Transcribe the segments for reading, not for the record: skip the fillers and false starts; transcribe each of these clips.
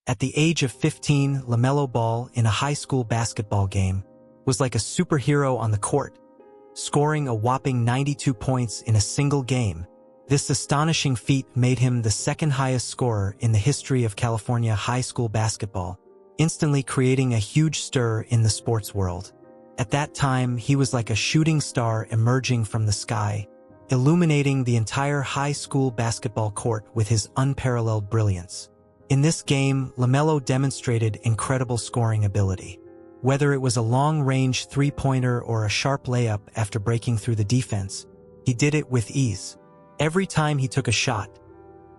At the age of 15, LaMelo Ball, in a high school basketball game, was like a superhero on the court, scoring a whopping 92 points in a single game. This astonishing feat made him the second highest scorer in the history of California high school basketball, instantly creating a huge stir in the sports world. At that time, he was like a shooting star emerging from the sky, illuminating the entire high school basketball court with his unparalleled brilliance. In this game, LaMelo demonstrated incredible scoring ability. Whether it was a long-range three-pointer or a sharp layup after breaking through the defense, he did it with ease. Every time he took a shot,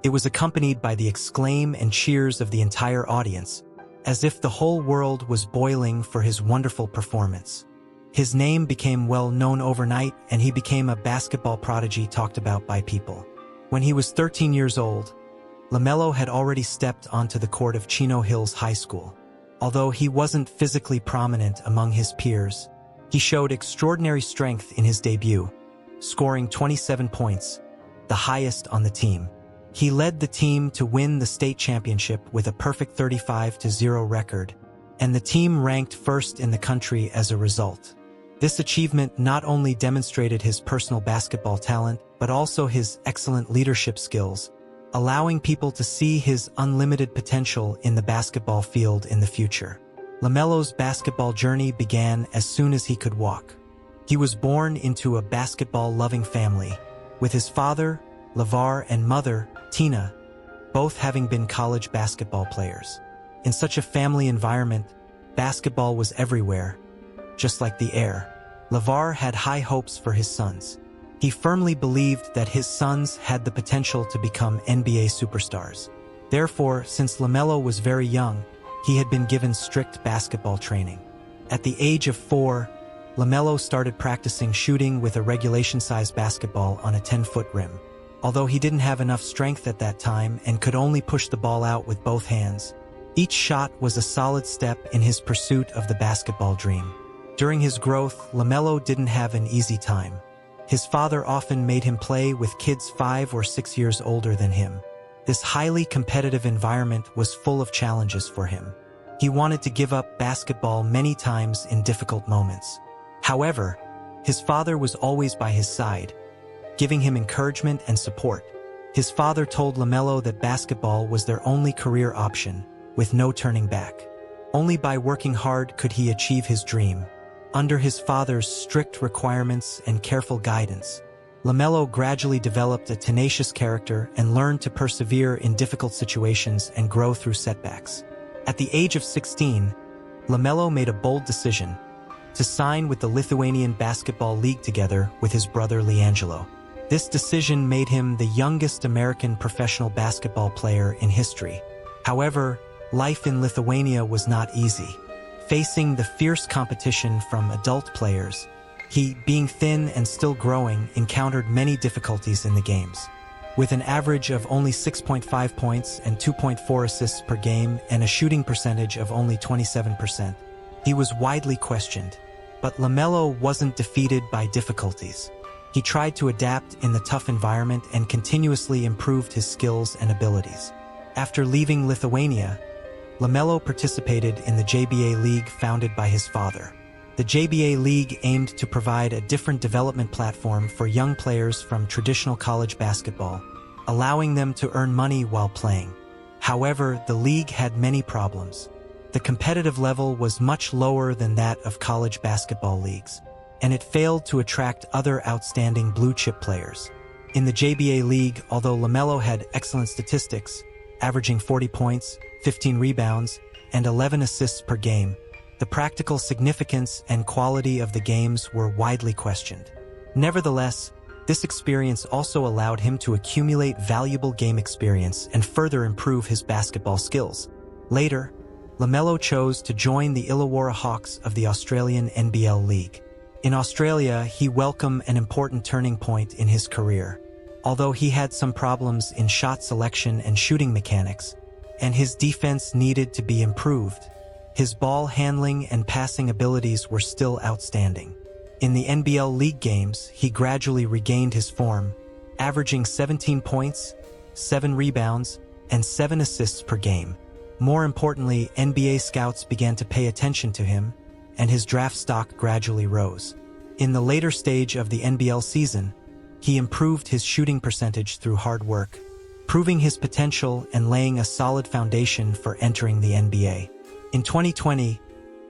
it was accompanied by the exclaim and cheers of the entire audience, as if the whole world was boiling for his wonderful performance. His name became well known overnight, and he became a basketball prodigy talked about by people. When he was 13 years old, LaMelo had already stepped onto the court of Chino Hills High School. Although he wasn't physically prominent among his peers, he showed extraordinary strength in his debut, scoring 27 points, the highest on the team. He led the team to win the state championship with a perfect 35-0 record, and the team ranked first in the country as a result. This achievement not only demonstrated his personal basketball talent, but also his excellent leadership skills, allowing people to see his unlimited potential in the basketball field in the future. LaMelo's basketball journey began as soon as he could walk. He was born into a basketball-loving family, with his father, LeVar, and mother, Tina, both having been college basketball players. In such a family environment, basketball was everywhere, just like the air. LeVar had high hopes for his sons. He firmly believed that his sons had the potential to become NBA superstars. Therefore, since LaMelo was very young, he had been given strict basketball training. At the age of 4, LaMelo started practicing shooting with a regulation-sized basketball on a 10-foot rim. Although he didn't have enough strength at that time and could only push the ball out with both hands, each shot was a solid step in his pursuit of the basketball dream. During his growth, LaMelo didn't have an easy time. His father often made him play with kids 5 or 6 years older than him. This highly competitive environment was full of challenges for him. He wanted to give up basketball many times in difficult moments. However, his father was always by his side, giving him encouragement and support. His father told LaMelo that basketball was their only career option, with no turning back. Only by working hard could he achieve his dream. Under his father's strict requirements and careful guidance, LaMelo gradually developed a tenacious character and learned to persevere in difficult situations and grow through setbacks. At the age of 16, LaMelo made a bold decision to sign with the Lithuanian Basketball League together with his brother LiAngelo. This decision made him the youngest American professional basketball player in history. However, life in Lithuania was not easy. Facing the fierce competition from adult players, he, being thin and still growing, encountered many difficulties in the games. With an average of only 6.5 points and 2.4 assists per game and a shooting percentage of only 27%, he was widely questioned. But LaMelo wasn't defeated by difficulties. He tried to adapt in the tough environment and continuously improved his skills and abilities. After leaving Lithuania, LaMelo participated in the JBA League founded by his father. The JBA League aimed to provide a different development platform for young players from traditional college basketball, allowing them to earn money while playing. However, the league had many problems. The competitive level was much lower than that of college basketball leagues, and it failed to attract other outstanding blue-chip players. In the JBA League, although LaMelo had excellent statistics, averaging 40 points, 15 rebounds, and 11 assists per game, the practical significance and quality of the games were widely questioned. Nevertheless, this experience also allowed him to accumulate valuable game experience and further improve his basketball skills. Later, LaMelo chose to join the Illawarra Hawks of the Australian NBL League. In Australia, he welcomed an important turning point in his career. Although he had some problems in shot selection and shooting mechanics, and his defense needed to be improved, his ball handling and passing abilities were still outstanding. In the NBL League games, he gradually regained his form, averaging 17 points, 7 rebounds, and 7 assists per game. More importantly, NBA scouts began to pay attention to him, and his draft stock gradually rose. In the later stage of the NBL season, he improved his shooting percentage through hard work, proving his potential and laying a solid foundation for entering the NBA. In 2020,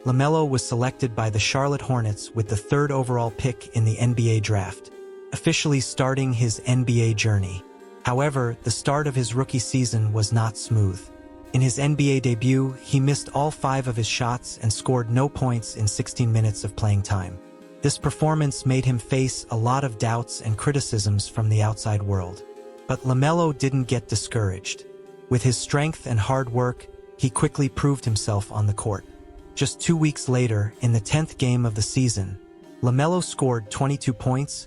LaMelo was selected by the Charlotte Hornets with the 3rd overall pick in the NBA draft, officially starting his NBA journey. However, the start of his rookie season was not smooth. In his NBA debut, he missed all 5 of his shots and scored no points in 16 minutes of playing time. This performance made him face a lot of doubts and criticisms from the outside world. But LaMelo didn't get discouraged. With his strength and hard work, he quickly proved himself on the court. Just 2 weeks later, in the 10th game of the season, LaMelo scored 22 points,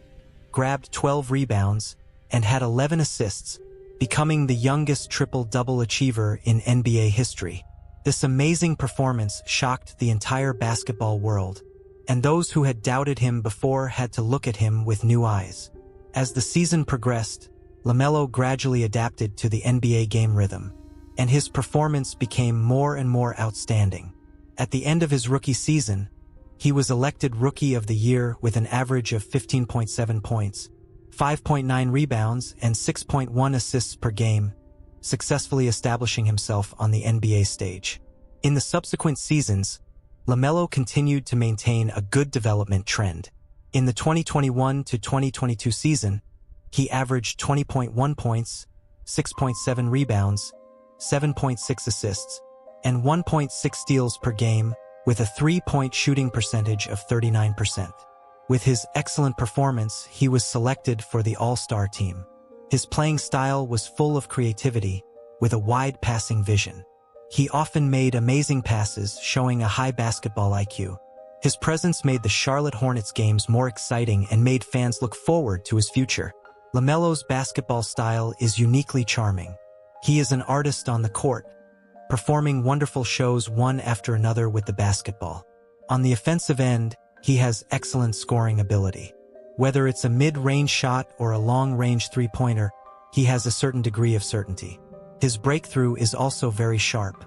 grabbed 12 rebounds, and had 11 assists, becoming the youngest triple-double achiever in NBA history. This amazing performance shocked the entire basketball world, and those who had doubted him before had to look at him with new eyes. As the season progressed, LaMelo gradually adapted to the NBA game rhythm, and his performance became more and more outstanding. At the end of his rookie season, he was elected Rookie of the Year with an average of 15.7 points, 5.9 rebounds, and 6.1 assists per game, successfully establishing himself on the NBA stage. In the subsequent seasons, LaMelo continued to maintain a good development trend. In the 2021 to 2022 season, he averaged 20.1 points, 6.7 rebounds, 7.6 assists, and 1.6 steals per game, with a 3-point shooting percentage of 39%. With his excellent performance, he was selected for the All-Star team. His playing style was full of creativity, with a wide passing vision. He often made amazing passes, showing a high basketball IQ. His presence made the Charlotte Hornets games more exciting and made fans look forward to his future. LaMelo's basketball style is uniquely charming. He is an artist on the court, performing wonderful shows one after another with the basketball. On the offensive end, he has excellent scoring ability. Whether it's a mid-range shot or a long-range three-pointer, he has a certain degree of certainty. His breakthrough is also very sharp.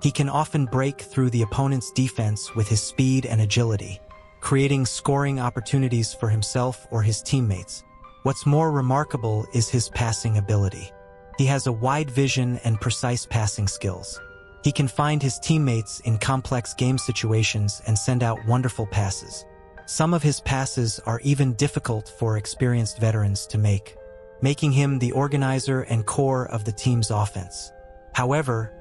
He can often break through the opponent's defense with his speed and agility, creating scoring opportunities for himself or his teammates. What's more remarkable is his passing ability. He has a wide vision and precise passing skills. He can find his teammates in complex game situations and send out wonderful passes. Some of his passes are even difficult for experienced veterans to make, making him the organizer and core of the team's offense. However,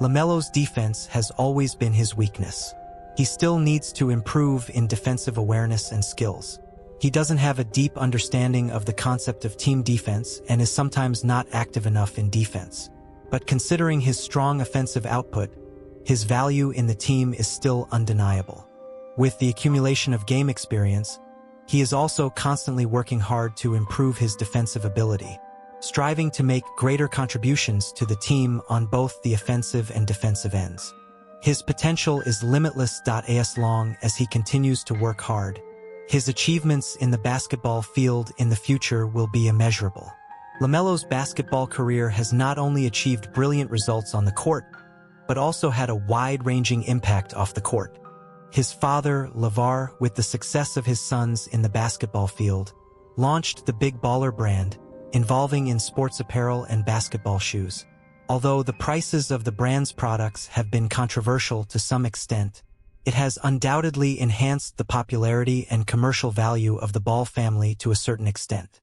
LaMelo's defense has always been his weakness. He still needs to improve in defensive awareness and skills. He doesn't have a deep understanding of the concept of team defense and is sometimes not active enough in defense. But considering his strong offensive output, his value in the team is still undeniable. With the accumulation of game experience, he is also constantly working hard to improve his defensive ability, striving to make greater contributions to the team on both the offensive and defensive ends. His potential is limitless as long as he continues to work hard. His achievements in the basketball field in the future will be immeasurable. LaMelo's basketball career has not only achieved brilliant results on the court, but also had a wide-ranging impact off the court. His father, LeVar, with the success of his sons in the basketball field, launched the Big Baller brand, involving in sports apparel and basketball shoes. Although the prices of the brand's products have been controversial to some extent, it has undoubtedly enhanced the popularity and commercial value of the Ball family to a certain extent.